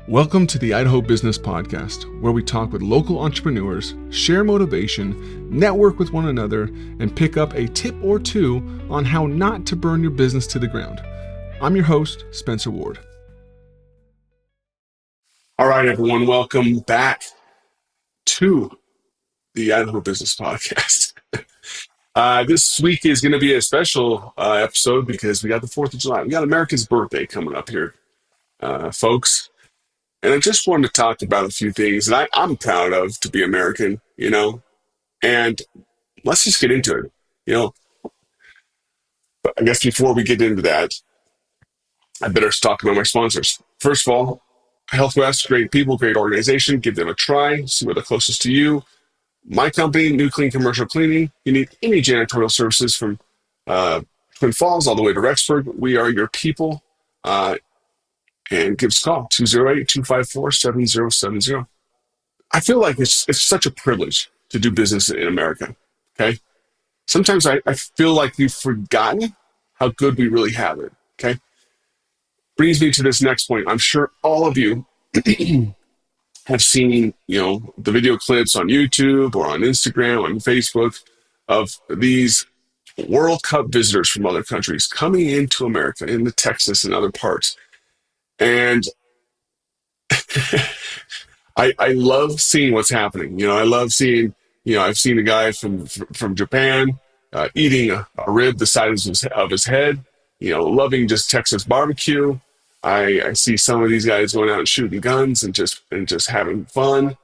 Welcome to the Idaho Business Podcast, where we talk with local entrepreneurs, share motivation, network with one another, and pick up a tip or two on how not to burn your business to the ground. I'm your host, Spencer Ward. All right, everyone, welcome back to the Idaho Business Podcast. This week is going to be a special episode because we got the 4th of July. We got America's birthday coming up here, folks. And I just wanted to talk about a few things that I'm proud of to be American, and let's just get into it, But I guess before we get into that, I better talk about my sponsors. First of all, HealthWest, great people, great organization. Give them a try. See what's the closest to you. My company, New Clean Commercial Cleaning. You need any janitorial services from Twin Falls all the way to Rexburg. We are your people. And give us a call, 208-254-7070. I feel like it's such a privilege to do business in America, okay? Sometimes I feel like we've forgotten how good we really have it, okay? Brings me to this next point. I'm sure all of you have seen, the video clips on YouTube or on Instagram, on Facebook of these World Cup visitors from other countries coming into America, into Texas and other parts. And I love seeing what's happening. I love seeing, I've seen a guy from Japan eating a rib the size of his head, loving just Texas barbecue. I see some of these guys going out and shooting guns and just having fun,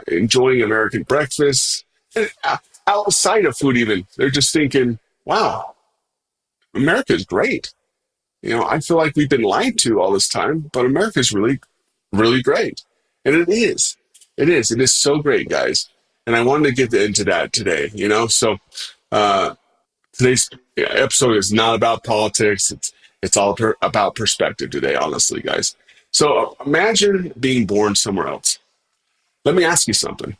enjoying American breakfast. And outside of food even, they're just thinking, wow, America's great. I feel like we've been lied to all this time, but America's really, really great. And it is. It is. It is so great, guys. And I wanted to get into that today, So today's episode is not about politics. It's all about perspective today, honestly, guys. So imagine being born somewhere else. Let me ask you something.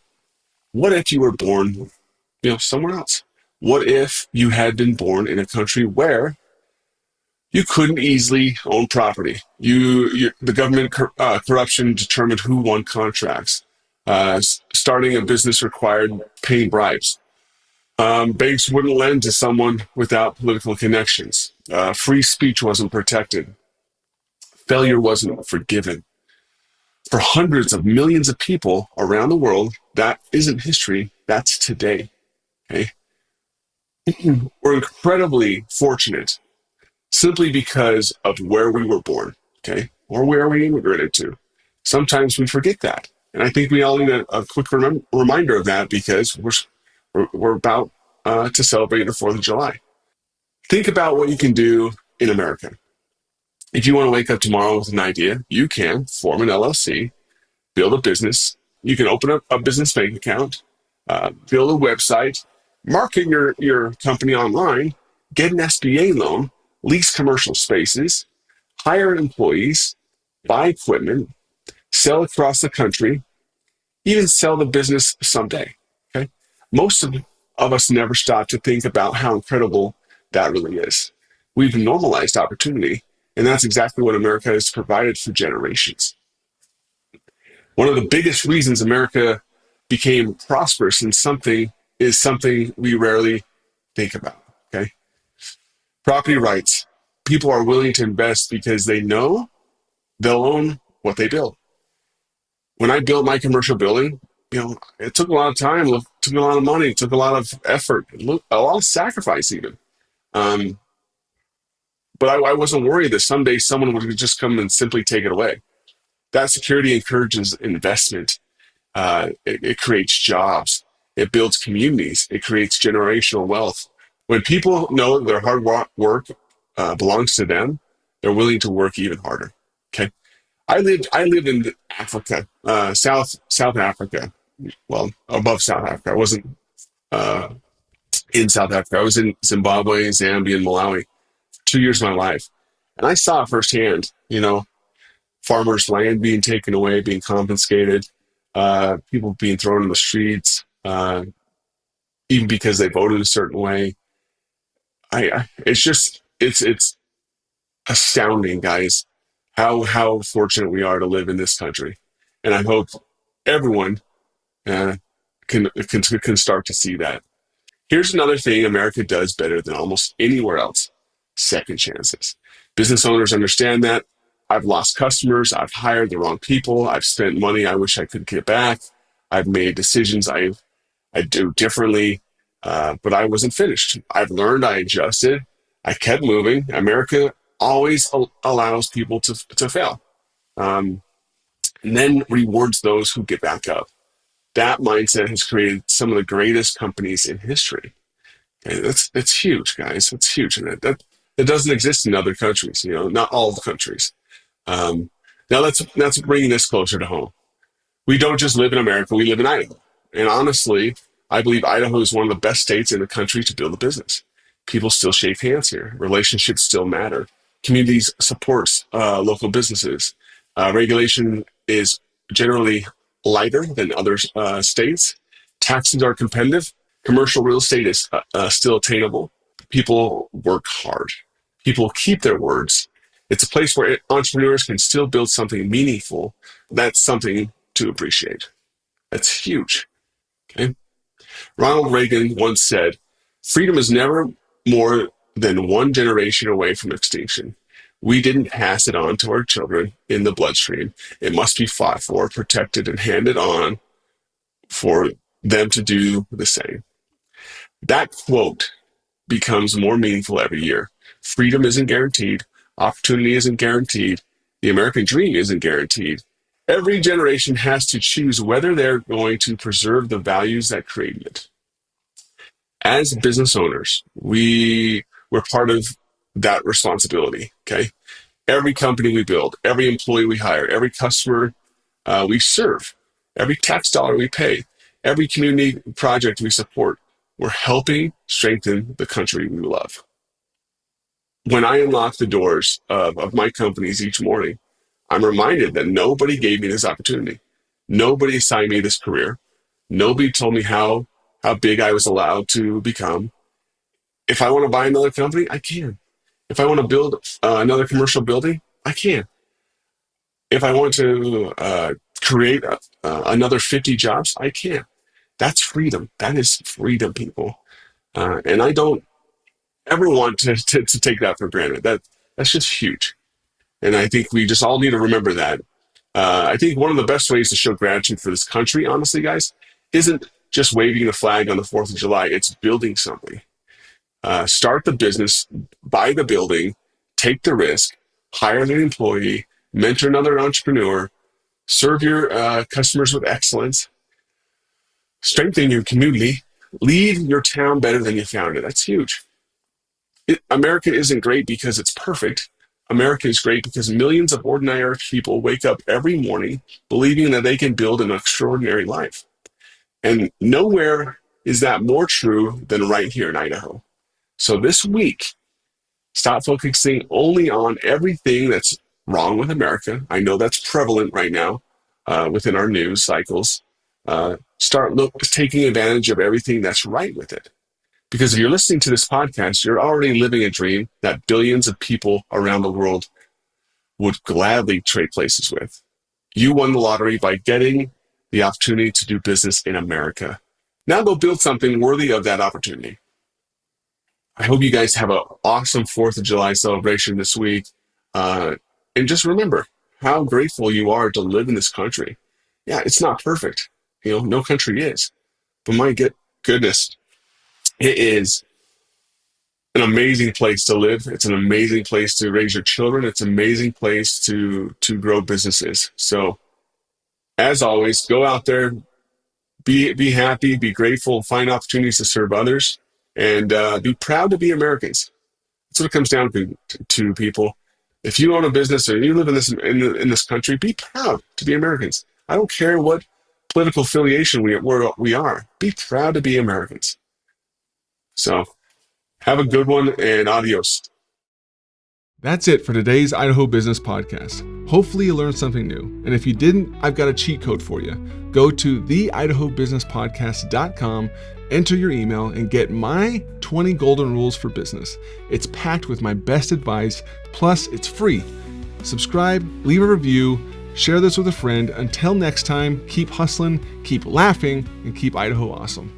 What if you were born, somewhere else? What if you had been born in a country where you couldn't easily own property? The government corruption determined who won contracts. Starting a business required paying bribes. Banks wouldn't lend to someone without political connections. Free speech wasn't protected. Failure wasn't forgiven. For hundreds of millions of people around the world, that isn't history, that's today. Okay? We're incredibly fortunate simply because of where we were born, okay, or where we immigrated to. Sometimes we forget that, and I think we all need a quick reminder of that because we're about to celebrate the 4th of July. Think about what you can do in America. If you want to wake up tomorrow with an idea, you can form an LLC, build a business. You can open up a business bank account, build a website, market your company online, get an SBA loan, lease commercial spaces, hire employees, buy equipment, sell across the country, even sell the business someday. Okay, most of us never stop to think about how incredible that really is. We've normalized opportunity, and that's exactly what America has provided for generations. One of the biggest reasons America became prosperous in something we rarely think about. Okay. Property rights. People are willing to invest because they know they'll own what they build. When I built my commercial building, it took a lot of time, it took a lot of money, it took a lot of effort, a lot of sacrifice even. But I wasn't worried that someday someone would just come and simply take it away. That security encourages investment. It creates jobs. It builds communities. It creates generational wealth. When people know their hard work belongs to them, they're willing to work even harder. Okay, I lived in Africa, South Africa. Well, above South Africa. I wasn't in South Africa. I was in Zimbabwe, Zambia, and Malawi. 2 years of my life, and I saw firsthand. Farmers' land being taken away, being confiscated, people being thrown in the streets, even because they voted a certain way. It's astounding, guys, how fortunate we are to live in this country. And I hope everyone uh, can start to see that. Here's another thing America does better than almost anywhere else: second chances. Business owners understand that. I've lost customers. I've hired the wrong people. I've spent money I wish I could get back. I've made decisions I do differently, but I wasn't finished. I've learned. I adjusted. I kept moving. America always allows people to fail, and then rewards those who get back up. That mindset has created some of the greatest companies in history. Okay, that's huge, guys. It's huge, and that doesn't exist in other countries. Not all the countries. Now let's bring this closer to home. We don't just live in America; we live in Idaho. And honestly, I believe Idaho is one of the best states in the country to build a business. People still shake hands here. Relationships still matter. Communities supports local businesses. Regulation is generally lighter than other states. Taxes are competitive. Commercial real estate is still attainable. People work hard. People keep their words. It's a place where entrepreneurs can still build something meaningful. That's something to appreciate. That's huge. Okay. Ronald Reagan once said, "Freedom is never more than one generation away from extinction. We didn't pass it on to our children in the bloodstream. It must be fought for, protected, and handed on for them to do the same." That quote becomes more meaningful every year. Freedom isn't guaranteed. Opportunity isn't guaranteed. The American dream isn't guaranteed. Every generation has to choose whether they're going to preserve the values that created it. As business owners, we're part of that responsibility, okay? Every company we build, every employee we hire, every customer we serve, every tax dollar we pay, every community project we support, we're helping strengthen the country we love. When I unlock the doors of my companies each morning, I'm reminded that nobody gave me this opportunity. Nobody assigned me this career. Nobody told me how big I was allowed to become. If I want to buy another company, I can. If I want to build another commercial building, I can. If I want to create another 50 jobs, I can. That's freedom. That is freedom, people. And I don't ever want to take that for granted. That's just huge. And I think we just all need to remember that. I think one of the best ways to show gratitude for this country, honestly, guys, isn't just waving the flag on the 4th of July. It's building something. Start the business, buy the building, take the risk, hire an employee, mentor another entrepreneur, serve your customers with excellence, strengthen your community, leave your town better than you found it. That's huge. America isn't great because it's perfect. America is great because millions of ordinary people wake up every morning believing that they can build an extraordinary life. And nowhere is that more true than right here in Idaho. So this week, stop focusing only on everything that's wrong with America. I know that's prevalent right now within our news cycles. Start taking advantage of everything that's right with it. Because if you're listening to this podcast, you're already living a dream that billions of people around the world would gladly trade places with. You won the lottery by getting the opportunity to do business in America. Now go build something worthy of that opportunity. I hope you guys have an awesome 4th of July celebration this week. And just remember how grateful you are to live in this country. Yeah, it's not perfect. No country is. But my goodness, it is an amazing place to live. It's an amazing place to raise your children. It's an amazing place to grow businesses. So, as always, go out there, be happy, be grateful, find opportunities to serve others, and be proud to be Americans. That's what it comes down to people. If you own a business or you live in this country, be proud to be Americans. I don't care what political affiliation we are. Be proud to be Americans. So, have a good one, and adios. That's it for today's Idaho Business Podcast. Hopefully you learned something new. And if you didn't, I've got a cheat code for you. Go to theidahobusinesspodcast.com, enter your email, and get my 20 golden rules for business. It's packed with my best advice, plus it's free. Subscribe, leave a review, share this with a friend. Until next time, keep hustling, keep laughing, and keep Idaho awesome.